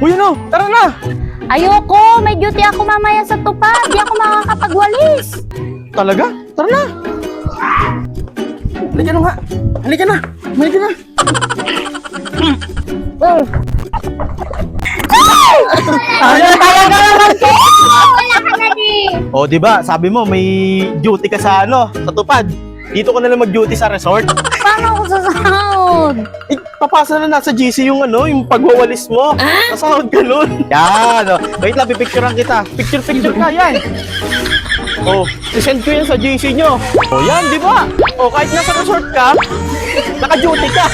Uy, ano? Tara na! Ayoko, may duty ako mamaya sa tupad. Di ako makakapagwalis. Talaga? Tara na! Halika na nga! Halika na! Halika na! Ano talaga naman ko? Wala ka na O, di ba? Sabi mo, may duty ka sa sa tupad. Dito ka na lang mag-duty sa resort. Paano ako sasahod? Eh, papasa na nasa GC yung yung pagwawalis mo. Nasahod ka nun. Yan, o. Wait lang, pipicturean kita. Picture ka, yan. O, sisend ko yan sa GC nyo. O, yan, di ba? O, kahit nasa resort ka, naka-duty ka.